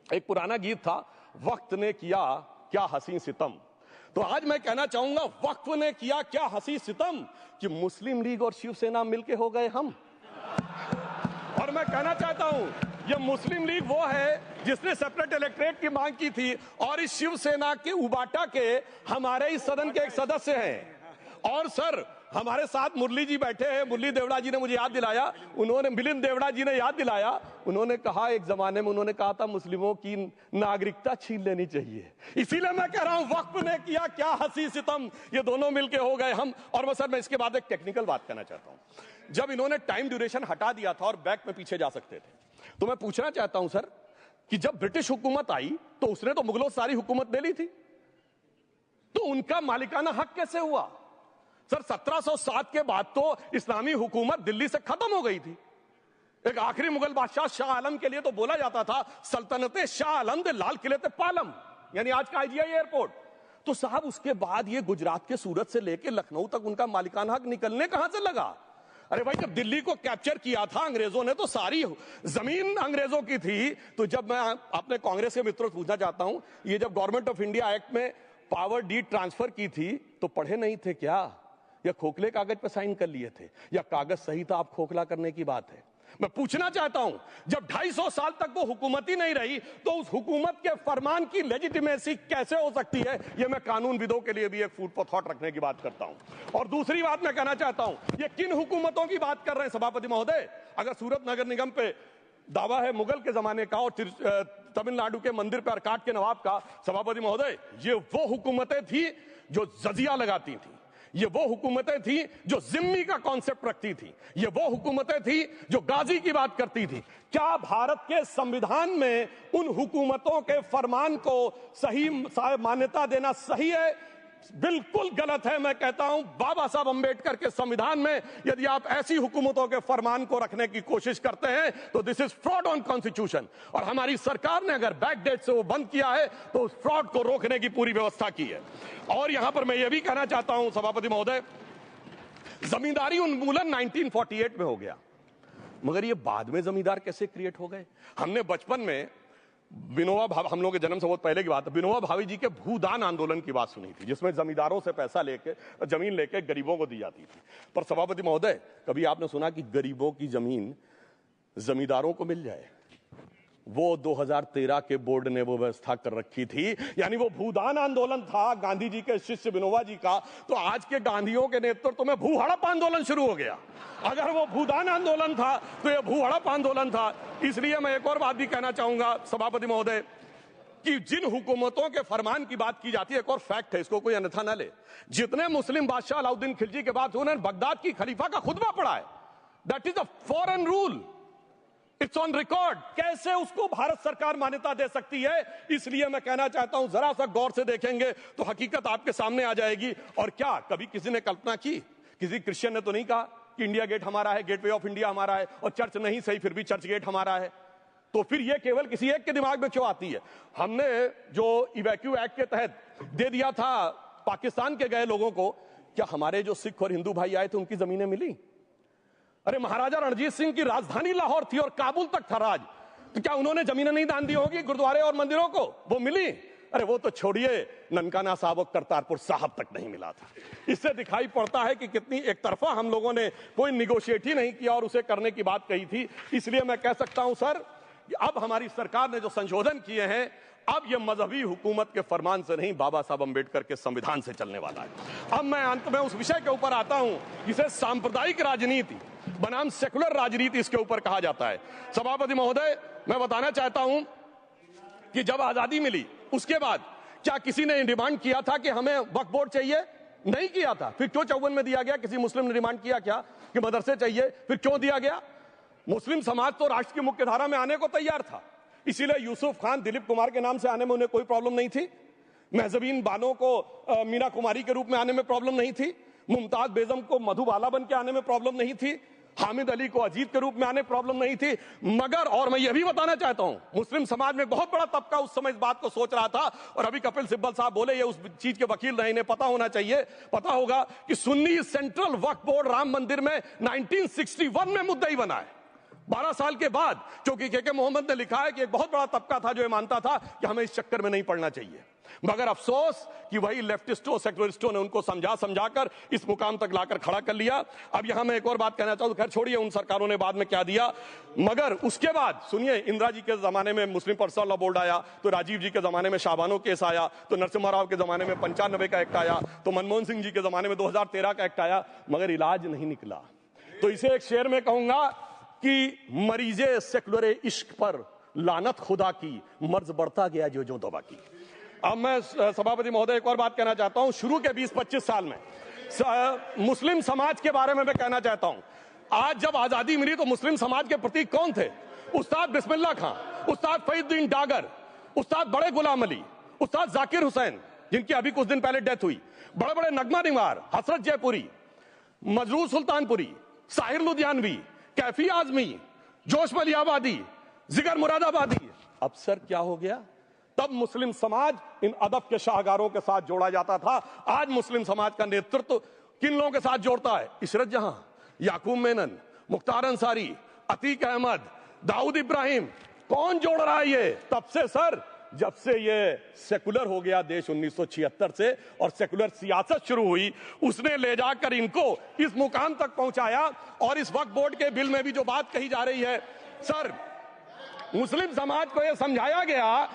एक पुराना गीत था, वक्त ने किया क्या हसी सितम। तो आज मैं कहना चाहूंगा, वक्त ने किया क्या हसी सितम कि मुस्लिम लीग और शिवसेना मिलके हो गए हम। और मैं कहना चाहता हूं, ये मुस्लिम लीग वो है जिसने सेपरेट इलेक्टोरेट की मांग की थी, और इस शिवसेना के उबाटा के हमारे इस सदन के एक सदस्य हैं। और सर, हमारे साथ मुरली जी बैठे हैं, मुरली देवड़ा जी ने मुझे याद दिलाया, उन्होंने, मिलिंद देवड़ा जी ने याद दिलाया, उन्होंने कहा एक जमाने में उन्होंने कहा था मुस्लिमों की नागरिकता छीन लेनी चाहिए। इसीलिए मैं कह रहा हूं, वक्त ने किया क्या हसी सितम, ये दोनों मिलके हो गए हम। और सर, मैं इसके बाद एक टेक्निकल बात कहना चाहता हूं। जब इन्होंने टाइम ड्यूरेशन हटा दिया था और बैक में पीछे जा सकते थे, तो मैं पूछना चाहता हूं सर कि जब ब्रिटिश हुकूमत आई तो उसने तो मुगलों सारी हुकूमत ले ली थी, तो उनका मालिकाना हक कैसे हुआ? सर, 1707 के बाद तो इस्लामी हुकूमत दिल्ली से खत्म हो गई थी। एक आखिरी मुगल बादशाह शाह आलम के लिए तो बोला जाता था सल्तनते शाह आलम दे लाल किले ते पालम, यानी आज का IGI एयरपोर्ट। तो साहब, उसके बाद ये गुजरात के सूरत से लेकर लखनऊ तक उनका मालिकाना हक निकलने कहां से लगा? अरे भाई, जब दिल्ली को कैप्चर किया था अंग्रेजों ने तो सारी जमीन अंग्रेजों की थी। तो जब मैं अपने कांग्रेस के मित्रों से पूछना चाहता हूं, ये जब गवर्नमेंट ऑफ इंडिया एक्ट में पावर डीड ट्रांसफर की थी तो पढ़े नहीं थे क्या? या खोखले कागज पर साइन कर लिए थे? या कागज सही था, आप खोखला करने की बात है? मैं पूछना चाहता हूं, जब 250 साल तक वो हुकूमत ही नहीं रही तो उस हुकूमत के फरमान की लेजिटिमेसी कैसे हो सकती है? ये मैं कानूनविदों के लिए भी एक फूड फॉर थॉट रखने की बात करता हूं। और दूसरी बात मैं कहना चाहता हूं, ये किन हुकूमतों की बात कर रहे हैं सभापति महोदय? अगर सूरत नगर निगम पे दावा है मुगल के जमाने का और तमिलनाडु के मंदिर पर अरकाट के नवाब का, सभापति महोदय, ये वो हुकूमतें थी जो जजिया लगाती थी, ये वो हुकूमतें थी जो जिम्मी का कॉन्सेप्ट रखती थी, ये वो हुकूमतें थी जो गाजी की बात करती थी। क्या भारत के संविधान में उन हुकूमतों के फरमान को सही मान्यता देना सही है? बिल्कुल गलत है। मैं कहता हूं, बाबा साहब अंबेडकर के संविधान में यदि आप ऐसी हुकूमतों के फरमान को रखने की कोशिश करते हैं तो this is fraud on constitution. और हमारी सरकार ने अगर बैकडेट से वो बंद किया है तो उस फ्रॉड को रोकने की पूरी व्यवस्था की है। और यहां पर मैं ये भी कहना चाहता हूं सभापति महोदय, जमींदारी उन्मूलन 1948 में हो गया, मगर ये बाद में जमींदार कैसे क्रिएट हो गए? हमने बचपन में विनोबा भावे, हम लोग के जन्म से बहुत पहले की बात है, विनोबा भावे जी के भूदान आंदोलन की बात सुनी थी, जिसमें जमींदारों से पैसा लेके, जमीन लेके गरीबों को दी जाती थी। पर सभापति महोदय, कभी आपने सुना कि गरीबों की जमीन जमींदारों को मिल जाए? वो 2013 के बोर्ड ने वो व्यवस्था कर रखी थी। यानी वो भूदान आंदोलन था गांधी जी के शिष्य विनोबा जी का, तो आज के गांधियों के नेतृत्व में भू हड़प आंदोलन शुरू हो गया। अगर वो भूदान आंदोलन था तो ये भू हड़प आंदोलन था। इसलिए मैं एक और बात भी कहना चाहूंगा सभापति महोदय कि जिन हुकूमतों के फरमान की बात की जाती है, एक और फैक्ट है, इसको कोई अन्यथा न ले, जितने मुस्लिम बादशाह अलाउद्दीन खिलजी के बाद उन्होंने बगदाद की खलीफा का खुतबा पढ़ा है, that is a foreign rule, it's on record. कैसे उसको भारत सरकार मान्यता दे सकती है? इसलिए मैं कहना चाहता हूं, जरा सा गौर से देखेंगे तो हकीकत आपके सामने आ जाएगी। और क्या कभी किसी ने कल्पना की, किसी क्रिश्चियन ने तो नहीं कहा कि इंडिया गेट हमारा है, गेटवे ऑफ इंडिया हमारा है, और चर्च नहीं सही फिर भी चर्च गेट हमारा है? तो फिर ये केवल किसी एक के दिमाग में क्यों आती है? हमने जो इवैक्यू एक्ट के तहत दे दिया था पाकिस्तान के गए लोगों को, क्या हमारे जो सिख और हिंदू भाई आए थे उनकी जमीनें मिली? अरे, महाराजा रणजीत सिंह की राजधानी लाहौर थी और काबुल तक था राज, तो क्या उन्होंने जमीनें नहीं दान दी होगी गुरुद्वारे और मंदिरों को? वो मिली? अरे वो तो छोड़िए, ननकाना साहब और करतारपुर साहब तक नहीं मिला था। इससे दिखाई पड़ता है कि कितनी एक तरफा हम लोगों ने कोई निगोशिएट ही नहीं किया और उसे करने की बात कही थी। इसलिए मैं कह सकता हूं सर, अब हमारी सरकार ने जो संशोधन किए हैं, अब ये मजहबी हुकूमत के फरमान से नहीं, बाबा साहब अंबेडकर के संविधान से चलने वाला है। अब मैं अंत में उस विषय के ऊपर आता हूं जिसे सांप्रदायिक राजनीति बनाम सेकुलर राजनीति इसके ऊपर कहा जाता है। सभापति महोदय, मैं बताना चाहता हूं कि जब आजादी मिली उसके बाद क्या किसी ने डिमांड किया था कि हमें वक्फ बोर्ड चाहिए? नहीं किया था। फिर क्यों 54 में दिया गया? किसी मुस्लिम ने डिमांड किया क्या कि मदरसे चाहिए? फिर क्यों दिया गया? मुस्लिम समाज तो राष्ट्र की मुख्य धारा में आने को तैयार था, इसीलिए यूसुफ खान, दिलीप कुमार के नाम से आने में उन्हें कोई प्रॉब्लम नहीं थी। महजबीन बानो को मीना कुमारी के रूप में आने में प्रॉब्लम नहीं थी। मुमताज बेगम को मधुबाला बन के आने में प्रॉब्लम नहीं थी। हामिद अली को अजीत के रूप में आने प्रॉब्लम नहीं थी। मगर, और मैं यह भी बताना चाहता हूं, मुस्लिम समाज में बहुत बड़ा तबका उस समय इस बात को सोच रहा था, और अभी कपिल सिब्बल साहब बोले, ये उस चीज के वकील नहीं, इन्हें पता होना चाहिए, पता होगा कि सुन्नी सेंट्रल वक्फ बोर्ड राम मंदिर में 1961 में मुद्दई बना है। 12 साल के बाद, क्योंकि के मोहम्मद ने लिखा है कि एक बहुत बड़ा तबका था जो ये मानता था कि हमें इस चक्कर में नहीं पड़ना चाहिए। मगर अफसोस कि वही लेफ्टिस्टों सेकुलरिस्टों ने उनको समझा कर इस मुकाम तक लाकर खड़ा कर लिया। अब यहां मैं एक और बात कहना चाहूं, खैर छोड़िए उन सरकारों ने बाद में क्या दिया, मगर उसके बाद सुनिए, इंदिरा जी के जमाने में मुस्लिम पर्सनल लॉ बोर्ड आया, तो राजीव जी के जमाने में शाहबानो केस आया, तो नरसिम्हा राव के जमाने में 95 का एक्ट आया, तो मनमोहन सिंह जी के जमाने में 2013 का एक्ट आया, मगर इलाज नहीं निकला। तो इसे एक शेर में कहूंगा कि मरीजे सेकुलर इश्क पर लानत खुदा की, मर्ज बढ़ता गया जो तौबा की। अब मैं सभापति महोदय एक और बात कहना चाहता हूं, शुरू के 20-25 साल में मुस्लिम समाज के बारे में मैं कहना चाहता हूं, आज जब आजादी मिली तो मुस्लिम समाज के प्रतीक कौन थे? उस्ताद बिस्मिल्लाह खां, उस्ताद फरीदुद्दीन डागर, उस्ताद बड़े गुलाम अली, उस्ताद जाकिर हुसैन जिनकी अभी कुछ दिन पहले डेथ हुई, बड़े बड़े नगमा निवार, हसरत जयपुरी, मजरूर सुल्तानपुरी, साहिर लुधियानवी, कैफी आजमी, जोश मलियाबादी, जिगर मुरादाबादी। अब सर क्या हो गया? तब मुस्लिम समाज इन अदब के शाहकारों के साथ जोड़ा जाता था। आज मुस्लिम समाज का नेतृत्व किन लोगों के साथ जोड़ता है? इशरत जहां, याकूब मेनन, मुख्तार अंसारी, अतीक अहमद, दाऊद इब्राहिम। कौन जोड़ रहा है ये? तब से सर, जब से ये सेकुलर हो गया देश 1976 से और सेकुलर सियासत शुरू हुई, उसने ले जाकर इनको इस मुकाम तक पहुंचाया। और इस वक्फ बोर्ड के बिल में भी जो बात कही जा रही है, सर मुस्लिम समाज को यह समझाया गया